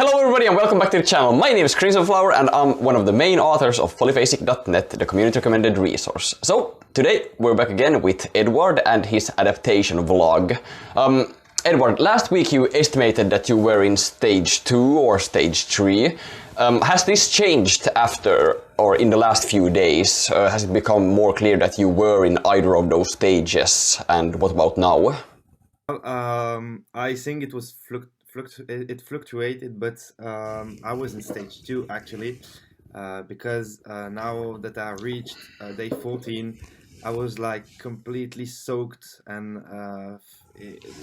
Hello everybody and welcome back to the channel. My name is Flower and I'm one of the main authors of Polyphasic.net, the community recommended resource. So today we're back again with Edward and his adaptation vlog. Edward, last week you estimated that you were in stage 2 or stage 3. Has this changed after or in the last few days? Has it become more clear that you were in either of those stages? And what about now? I think it was it fluctuated, but I was in stage 2 actually, because now that I reached day 14, I was like completely soaked, and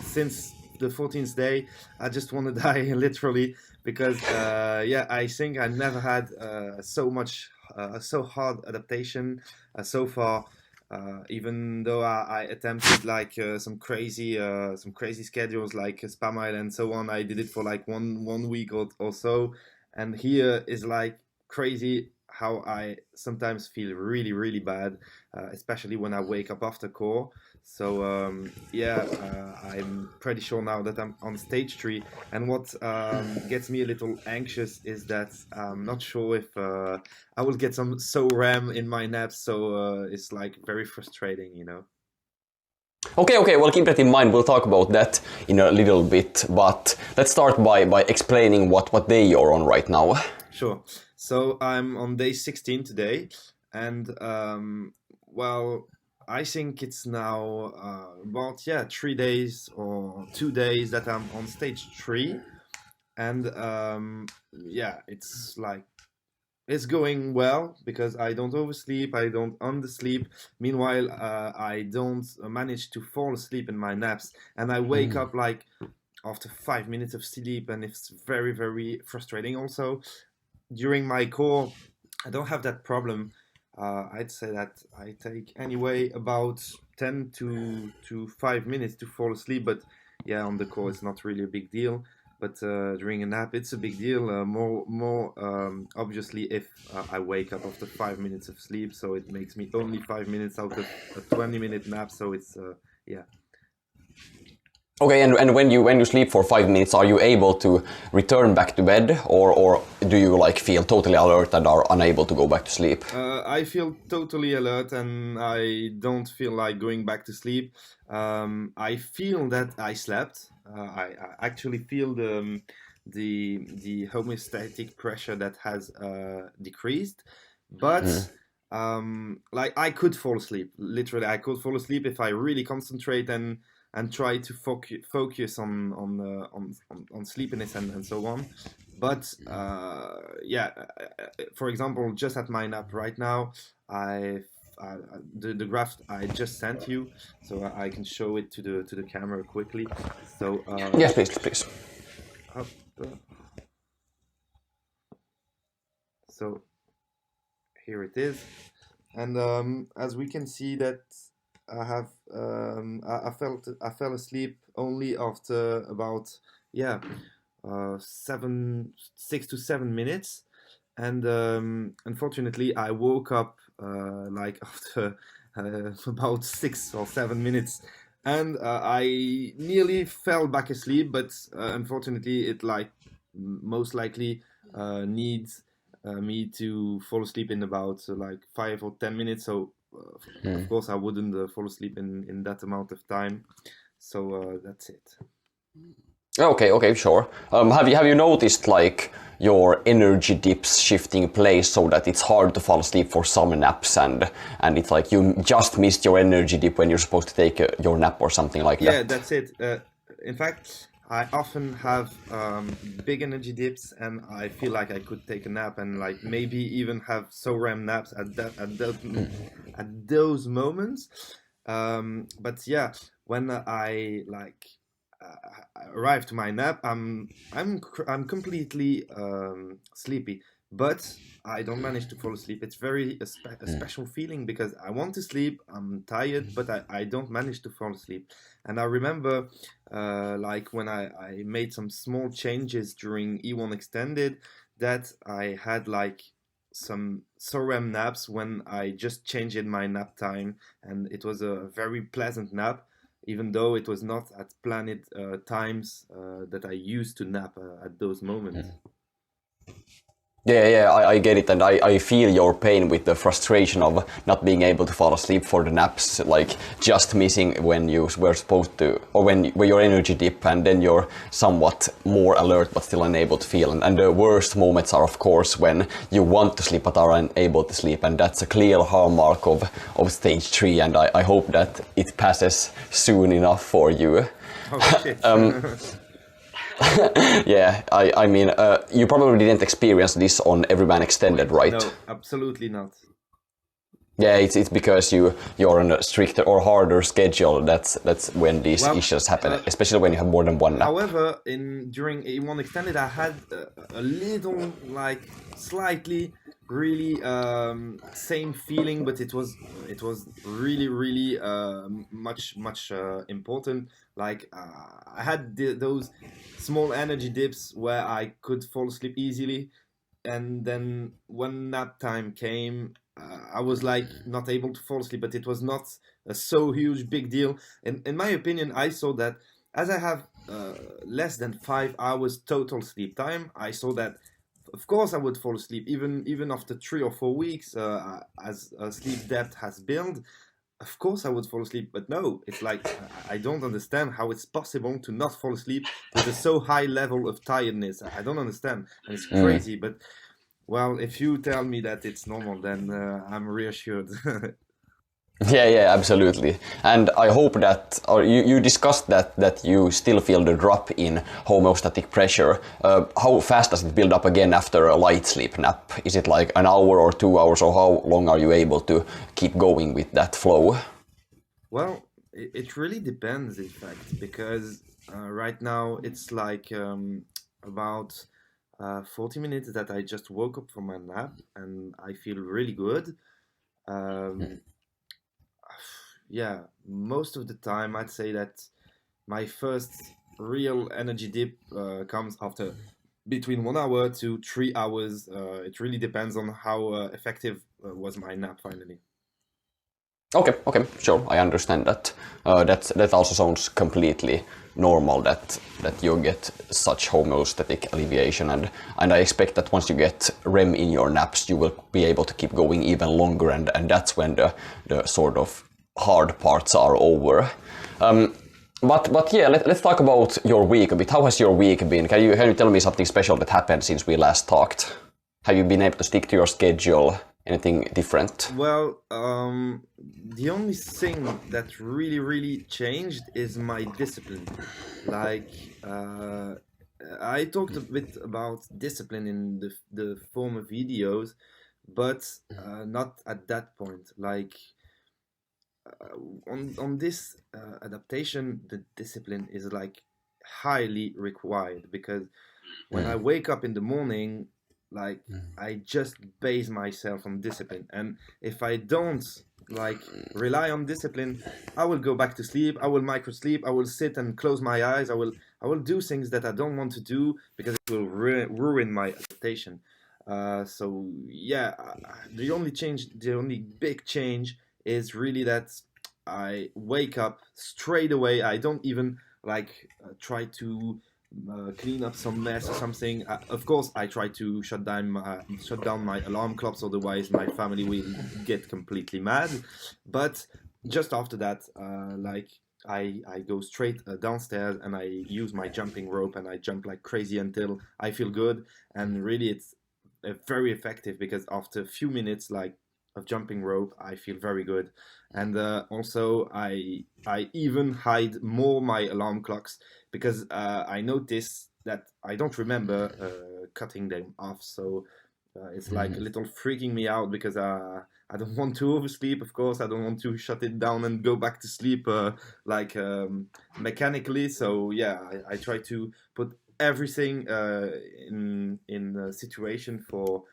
since the 14th day, I just want to die literally, because yeah, I think I never had so hard adaptation so far. Even though I attempted like some crazy schedules like Spam Island and so on, I did it for like one week or so, and here is like crazy how I sometimes feel really bad, especially when I wake up after core. So yeah, I'm pretty sure now that I'm on stage 3, and what gets me a little anxious is that I'm not sure if I will get some RAM in my naps, so it's like very frustrating, you know. Okay, well keep that in mind, we'll talk about that in a little bit, but let's start by explaining what day you're on right now. Sure. So I'm on day 16 today, and well, I think it's now about 3 days or 2 days that I'm on stage 3, and yeah, it's like it's going well because I don't oversleep, I don't undersleep. Meanwhile, I don't manage to fall asleep in my naps, and I wake up like after 5 minutes of sleep, and it's very frustrating. Also, during my core, I don't have that problem. I'd say that I take anyway about 10 to 5 minutes to fall asleep, but yeah, on the core it's not really a big deal. But during a nap, it's a big deal. More obviously if I wake up after 5 minutes of sleep, so it makes me only 5 minutes out of a 20-minute nap. So it's yeah. Okay, and when you sleep for 5 minutes, are you able to return back to bed, or do you like feel totally alert and are unable to go back to sleep? I feel totally alert, and I don't feel like going back to sleep. I feel that I slept. I actually feel the homeostatic pressure that has decreased, but like I could fall asleep. Literally, I could fall asleep if I really concentrate and try to focus on sleepiness and so on. But yeah, for example, just at my nap right now, the graph I just sent you, so I can show it to the camera quickly. So Yes, please. up, so here it is, and as we can see that I have I fell asleep only after about 6 to 7 minutes, and unfortunately I woke up like after about 6 or 7 minutes, and I nearly fell back asleep, but unfortunately it like most likely needs me to fall asleep in about like 5 or 10 minutes. So of course I wouldn't fall asleep in that amount of time. So that's it. Okay, sure. Have you noticed like your energy dips shifting place so that it's hard to fall asleep for some naps, and it's like you just missed your energy dip when you're supposed to take your nap or something like that? Yeah, that's it. In fact, I often have big energy dips, and I feel like I could take a nap and like maybe even have RAM naps at those moments. But yeah, when I like arrive to my nap, I'm completely sleepy, but I don't manage to fall asleep. It's a special feeling because I want to sleep, I'm tired, but I don't manage to fall asleep. And I remember like when I made some small changes during E1 Extended, that I had like some SOREM naps when I just changed my nap time, and it was a very pleasant nap. even though it was not at planned times that I used to nap at those moments. Yeah, I get it, and I feel your pain with the frustration of not being able to fall asleep for the naps, like just missing when you were supposed to, or when your energy dip, and then you're somewhat more alert but still unable to feel. And the worst moments are, of course, when you want to sleep but are unable to sleep, and that's a clear hallmark of stage 3, and I hope that it passes soon enough for you. Oh shit. Yeah, I mean, you probably didn't experience this on Everyman Extended, right? No, absolutely not. Yeah, it's because you're on a stricter or harder schedule. That's when these issues happen, especially when you have more than one nap. However, during A1 Extended, I had a little, like, slightly, really same feeling, but it was really much important. Like I had those small energy dips where I could fall asleep easily, and then when nap time came, I was like not able to fall asleep, but it was not a so huge big deal. In my opinion, I saw that as I have less than 5 hours total sleep time, I saw that of course I would fall asleep even after 3 or 4 weeks, as sleep depth has built. Of course I would fall asleep, but no, it's like I don't understand how it's possible to not fall asleep with a so high level of tiredness. I don't understand, and it's crazy. But well, if you tell me that it's normal, then I'm reassured. Yeah, absolutely. And I hope that, or you discussed that you still feel the drop in homeostatic pressure. How fast does it build up again after a light sleep nap? Is it like an hour or 2 hours, or how long are you able to keep going with that flow? Well, it really depends, in fact, because right now it's like about 40 minutes that I just woke up from my nap and I feel really good. Um, yeah, most of the time I'd say that my first real energy dip comes after between 1 hour to 3 hours. It really depends on how effective was my nap finally. Okay, sure, I understand that. That also sounds completely normal that you get such homeostatic alleviation, and I expect that once you get REM in your naps, you will be able to keep going even longer, and that's when the sort of hard parts are over. But yeah, let's talk about your week a bit. How has your week been? Can you tell me something special that happened since we last talked? Have you been able to stick to your schedule? Anything different? Well, the only thing that really changed is my discipline. Like, I talked a bit about discipline in the former videos, but not at that point. Like, on this adaptation, the discipline is like highly required because when I wake up in the morning, like I just base myself on discipline, and if I don't like rely on discipline, I will go back to sleep. I will micro sleep. I will sit and close my eyes. I will do things that I don't want to do because it will ruin my adaptation. So yeah, the only big change is really that I wake up straight away. I don't even like try to clean up some mess or something. Of course, I try to shut down my alarm clocks, otherwise my family will get completely mad. But just after that, like I go straight downstairs and I use my jumping rope and I jump like crazy until I feel good. And really, it's very effective because after a few minutes, like of jumping rope, I feel very good. And also, I even hide more my alarm clocks because I noticed that I don't remember cutting them off. So it's like a little freaking me out because I don't want to oversleep. Of course, I don't want to shut it down and go back to sleep like mechanically. So yeah, I try to put everything in a situation for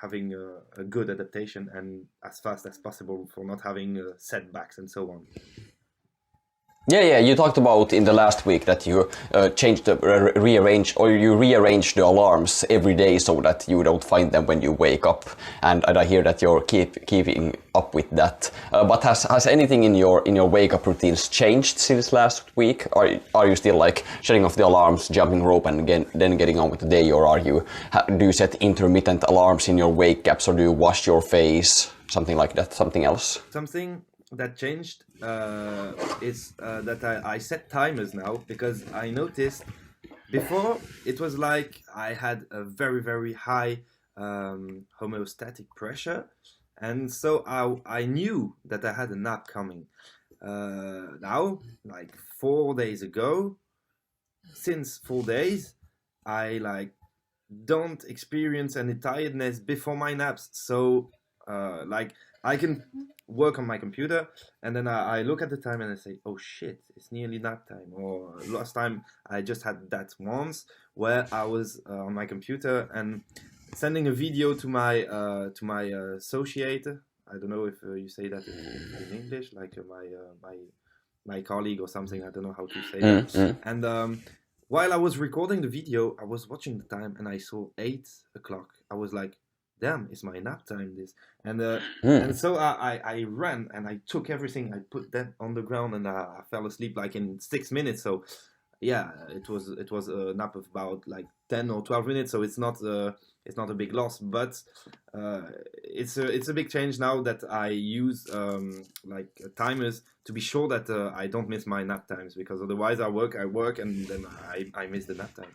having a good adaptation and as fast as possible for not having setbacks and so on. Yeah. You talked about in the last week that you rearrange the alarms every day so that you don't find them when you wake up, and I hear that you're keeping up with that. But has anything in your wake up routines changed since last week? Are you still like shutting off the alarms, jumping rope, and then getting on with the day, or do you set intermittent alarms in your wake gaps, or do you wash your face, something like that, something else? Something that changed is that I set timers now, because I noticed before it was like I had a very, very high homeostatic pressure, and so I knew that I had a nap coming. Now, like 4 days ago, since 4 days, I like don't experience any tiredness before my naps. So, like, I can work on my computer, and then I look at the time and I say, "Oh shit, it's nearly nap time." Or last time I just had that once where I was on my computer and sending a video to my associate. I don't know if you say that in English, like my colleague or something. I don't know how to say that. And while I was recording the video, I was watching the time and I saw 8 o'clock. I was like, damn, it's my nap time, this. And so I ran and I took everything, I put that on the ground, and I fell asleep like in 6 minutes. So yeah, it was a nap of about like 10 or 12 minutes. So it's not a big loss, but it's a big change now that I use like timers to be sure that I don't miss my nap times, because otherwise I work and then I miss the nap time.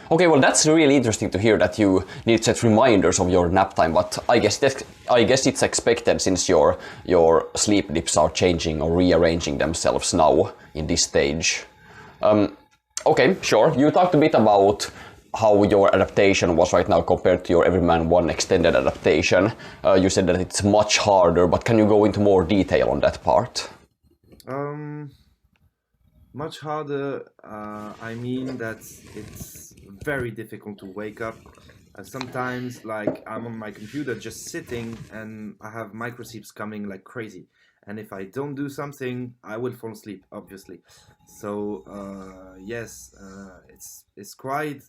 Okay, well that's really interesting to hear that you need to set reminders of your nap time, but I guess it's expected since your sleep dips are changing or rearranging themselves now in this stage. Okay, sure. You talked a bit about how your adaptation was right now compared to your Everyman 1 extended adaptation. You said that it's much harder, but can you go into more detail on that part? Much harder. I mean that it's very difficult to wake up. Sometimes, like, I'm on my computer just sitting and I have micro sleeps coming like crazy. And if I don't do something, I will fall asleep, obviously. So yes, it's quite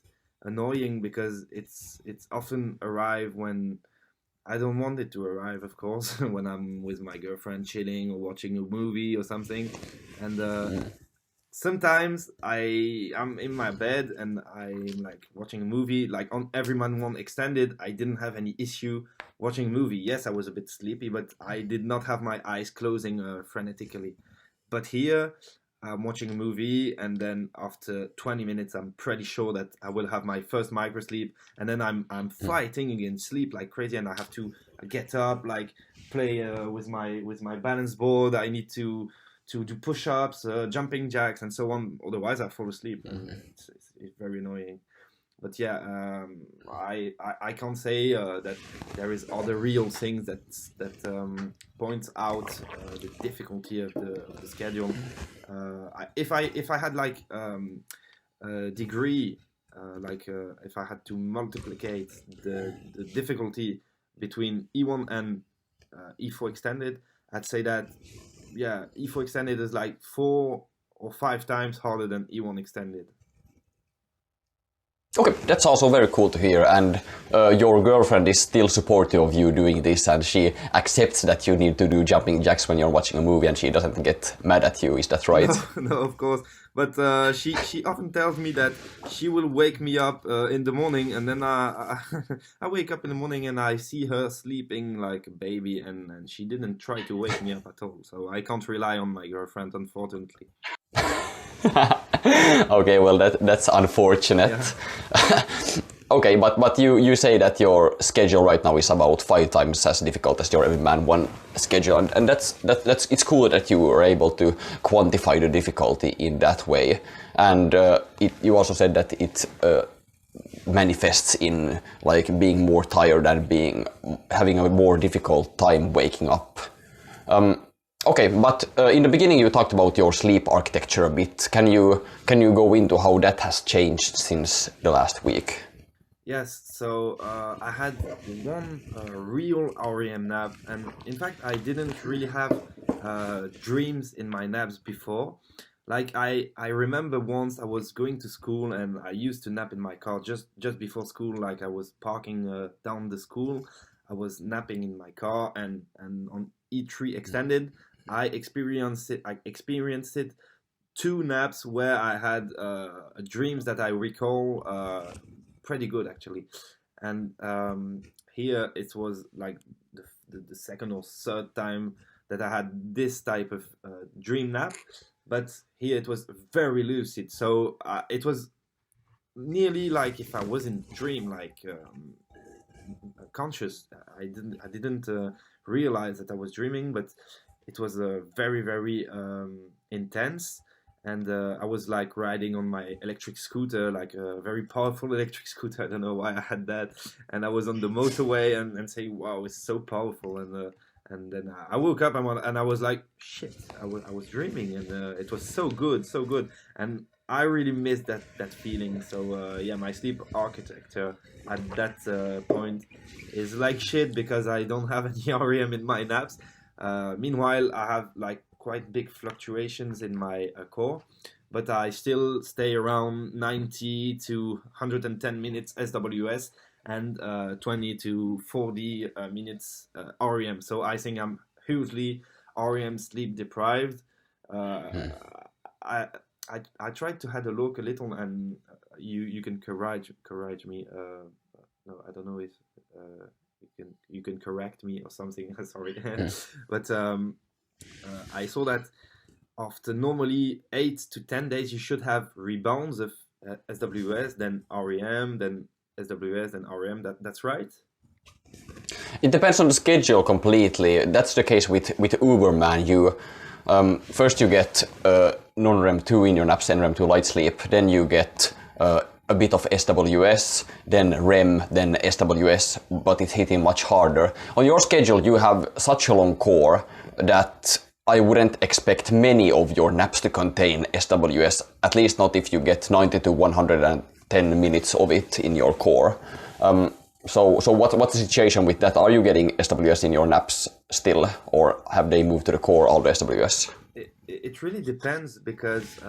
annoying because it's often arrive when I don't want it to arrive, of course, when I'm with my girlfriend chilling or watching a movie or something. And sometimes I'm in my bed and I'm like watching a movie, like on Everyman 1 extended. I didn't have any issue watching a movie. Yes, I was a bit sleepy, but I did not have my eyes closing frenetically. But here, I'm watching a movie, and then after 20 minutes, I'm pretty sure that I will have my first micro sleep, and then I'm fighting against sleep like crazy, and I have to get up, like play with my balance board. I need to do push-ups, jumping jacks, and so on. Otherwise, I fall asleep. And it's very annoying. But yeah, I can't say that there is other real things that points out the difficulty of the schedule. If I had like a degree, if I had to multiplicate the difficulty between E1 and E4 extended, I'd say that yeah, E4 extended is like 4 or 5 times harder than E1 extended. Okay, that's also very cool to hear, and your girlfriend is still supportive of you doing this, and she accepts that you need to do jumping jacks when you're watching a movie, and she doesn't get mad at you, is that right? No, of course. But she often tells me that she will wake me up in the morning, and then I wake up in the morning and I see her sleeping like a baby, and she didn't try to wake me up at all. So I can't rely on my girlfriend, unfortunately. Okay, well that's unfortunate. Yeah. Okay, but you say that your schedule right now is about 5 times as difficult as your Everyman 1 schedule, and that's it's cool that you were able to quantify the difficulty in that way. And you also said that it manifests in like being more tired and having a more difficult time waking up. Okay, but in the beginning you talked about your sleep architecture a bit. Can you go into how that has changed since the last week? Yes, so I had one real REM nap, and in fact I didn't really have dreams in my naps before. Like I remember once I was going to school and I used to nap in my car just before school. Like I was parking down the school, I was napping in my car, and on E3 extended, I experienced it two naps where I had dreams that I recall pretty good actually, and here it was like the second or third time that I had this type of dream nap, but here it was very lucid, so it was nearly like if I was in dream, like conscious. I didn't realize that I was dreaming, but it was very very intense. And I was like riding on my electric scooter, like a very powerful electric scooter. I don't know why I had that. And I was on the motorway and saying, "Wow, it's so powerful." And then I woke up and I was like, "Shit, I was dreaming," and it was so good, so good. And I really missed that feeling. So yeah, my sleep architecture at that point is like shit because I don't have any REM in my naps. Meanwhile, I have like quite big fluctuations in my core, but I still stay around 90 to 110 minutes SWS and 20 to 40 minutes REM. So I think I'm hugely REM sleep deprived. Uh, I, I tried to have a look a little, and you can correct me. No, I don't know if you can correct me or something. Sorry, Yeah. but I saw that after normally 8 to 10 days, you should have rebounds of SWS, then REM, then SWS, then REM. That's right. It depends on the schedule completely. That's the case with Everyman. You first you get non-REM 2 in your naps and REM 2 light sleep. Then you get a bit of SWS, then REM, then SWS, but it's hitting much harder. On your schedule, you have such a long core that I wouldn't expect many of your naps to contain SWS, at least not if you get 90 to 110 minutes of it in your core. So what's the situation with that? Are you getting SWS in your naps still, or have they moved to the core all the SWS? It really depends because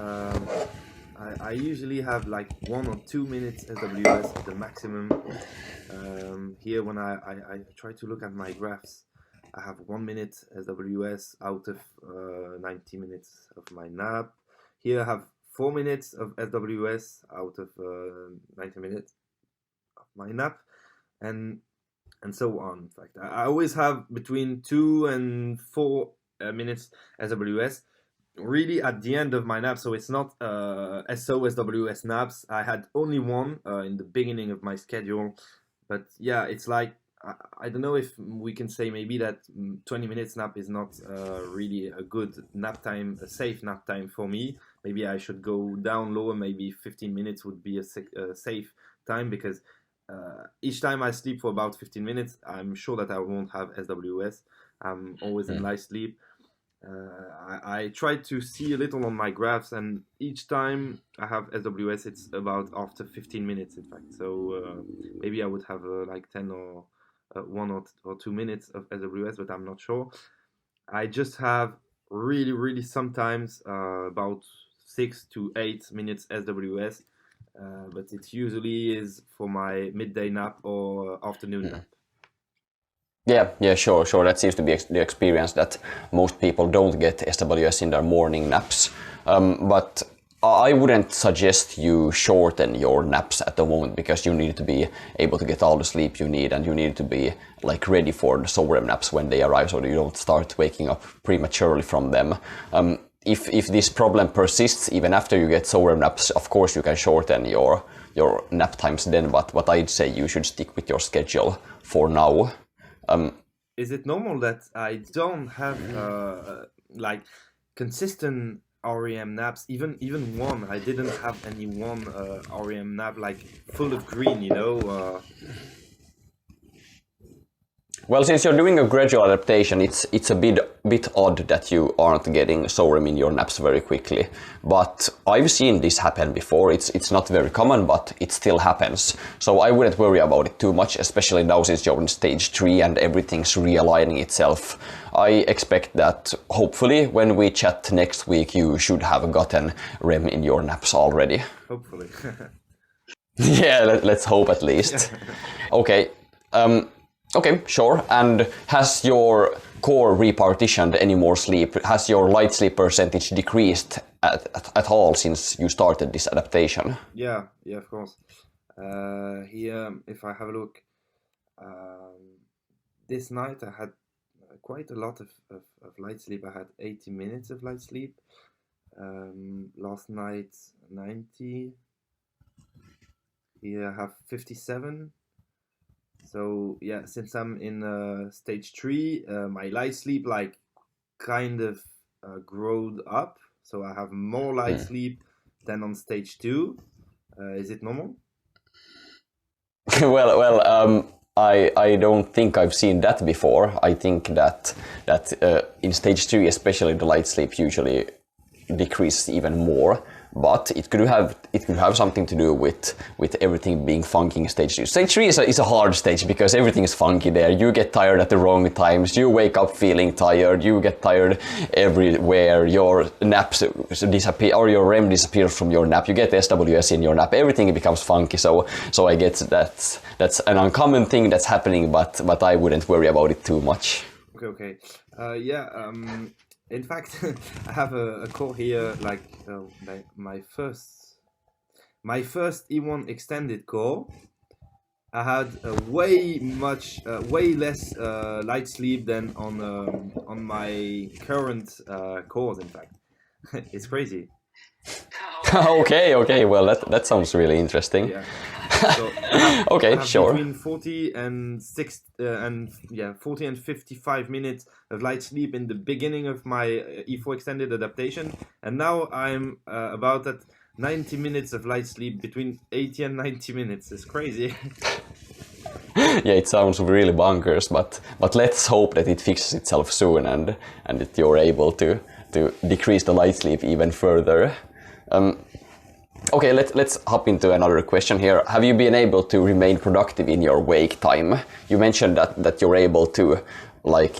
I usually have like 1 or 2 minutes SWS at the maximum. Here, when I try to look at my graphs, I have 1 minute SWS out of 90 minutes of my nap. Here I have 4 minutes of SWS out of 90 minutes of my nap, and so on. In fact, I always have between 2 and 4 minutes SWS. Really at the end of my nap, so it's not SOSWS naps. I had only one in the beginning of my schedule, but yeah, it's like I don't know if we can say maybe that 20 minutes nap is not really a good nap time, a safe nap time for me. Maybe I should go down lower. Maybe 15 minutes would be a safe time, because each time I sleep for about 15 minutes, I'm sure that I won't have SWS. I'm always in light sleep. I try to see a little on my graphs, and each time I have SWS, it's about after 15 minutes, in fact. So maybe I would have like 10 or 1 or 2 minutes of SWS, but I'm not sure. I just have really sometimes about 6 to 8 minutes SWS, but it usually is for my midday nap or afternoon nap. Yeah, sure. That seems to be the experience, that most people don't get SWS in their morning naps. But I wouldn't suggest you shorten your naps at the moment, because you need to be able to get all the sleep you need, and you need to be like ready for the SOREM naps when they arrive, so that you don't start waking up prematurely from them. If this problem persists even after you get SOREM naps, of course you can shorten your nap times then, but what I'd say, you should stick with your schedule for now. Is it normal that I don't have like consistent REM naps? Even one, I didn't have any one REM nap like full of green, Well, since you're doing a gradual adaptation, it's a bit odd that you aren't getting SOREM in your naps very quickly. But I've seen this happen before. It's not very common, but it still happens. So I wouldn't worry about it too much, especially now since you're in stage 3 and everything's realigning itself. I expect that hopefully when we chat next week, you should have gotten REM in your naps already. Hopefully. Yeah, let's hope at least. Okay. Okay, sure. And has your core repartitioned any more sleep? Has your light sleep percentage decreased at all since you started this adaptation? Yeah, of course. Here, if I have a look, this night I had quite a lot of light sleep. I had 80 minutes of light sleep. Last night, 90. Here I have 57. So yeah, since I'm in stage 3, my light sleep kind of growed up. So I have more light sleep than on stage 2. Is it normal? I don't think I've seen that before. I think that in stage 3 especially, the light sleep usually decreases even more. But it could have something to do with everything being funky in stage 3. Stage 3 is a hard stage because everything is funky there. You get tired at the wrong times. You wake up feeling tired. You get tired everywhere. Your naps disappear, or your REM disappears from your nap. You get SWS in your nap. Everything becomes funky. So I get that's an uncommon thing that's happening. But I wouldn't worry about it too much. Okay. In fact, I have a core here, my first E1 extended core. I had way less light sleep than on my current cores. In fact, it's crazy. Okay. Well, that sounds really interesting. Yeah. So I have sure. Between 40 and 40 and 55 minutes of light sleep in the beginning of my E4 extended adaptation, and now I'm about at 90 minutes of light sleep, between 80 and 90 minutes. It's crazy. Yeah, it sounds really bonkers, but let's hope that it fixes itself soon and that you're able to decrease the light sleep even further. Okay, let's hop into another question here. Have you been able to remain productive in your wake time? You mentioned that you're able to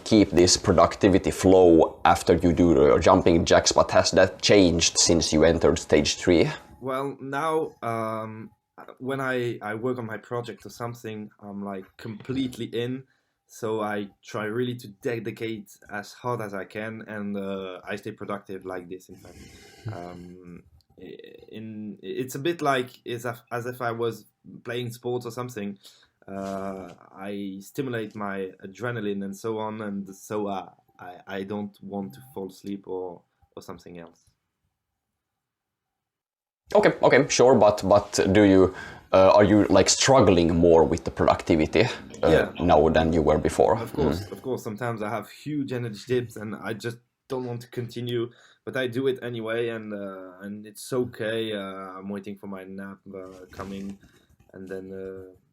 keep this productivity flow after you do your jumping jacks, but has that changed since you entered stage 3? Well, now when I work on my project or something, I'm completely in. So I try really to dedicate as hard as I can, and I stay productive like this. In fact. It's a bit as if I was playing sports or something. I stimulate my adrenaline and so on, and so I don't want to fall asleep or something else. Okay, sure, but do you are you struggling more with the productivity now than you were before? Of course. Sometimes I have huge energy dips, and I just don't want to continue, but I do it anyway, and it's okay. I'm waiting for my nap coming, and then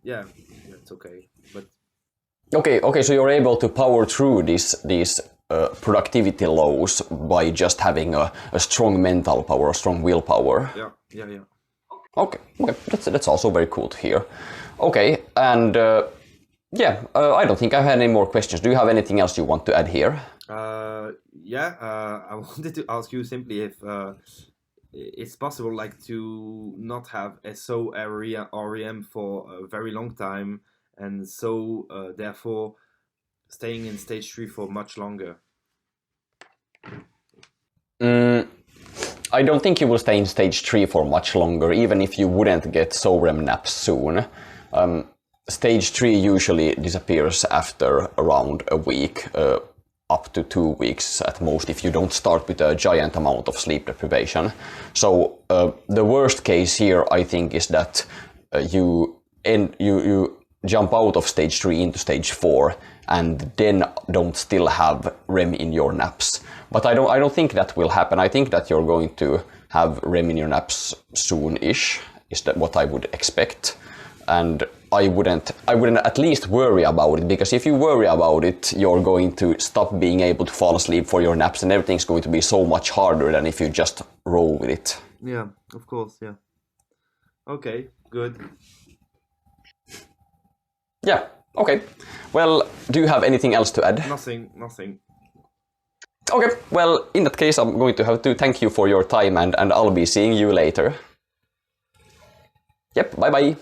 it's okay. But okay, so you're able to power through these productivity lows by just having a strong mental power, a strong willpower. Yeah. Okay, that's also very cool to hear. Okay, and I don't think I have any more questions. Do you have anything else you want to add here? I wanted to ask you simply if it's possible to not have SO REM for a very long time, and so therefore staying in stage 3 for much longer. I don't think you will stay in stage 3 for much longer, even if you wouldn't get SOREM naps soon. Stage 3 usually disappears after around a week, up to 2 weeks at most, if you don't start with a giant amount of sleep deprivation. So the worst case here, I think, is that you jump out of stage 3 into stage 4 and then don't still have REM in your naps. But I don't think that will happen. I think that you're going to have REM in your naps soon-ish, is that what I would expect. And I wouldn't at least worry about it, because if you worry about it, you're going to stop being able to fall asleep for your naps, and everything's going to be so much harder than if you just roll with it. Yeah, of course, yeah. Okay, good. Yeah, okay. Well, do you have anything else to add? Nothing. Okay, well, in that case, I'm going to have to thank you for your time, and I'll be seeing you later. Yep, bye bye.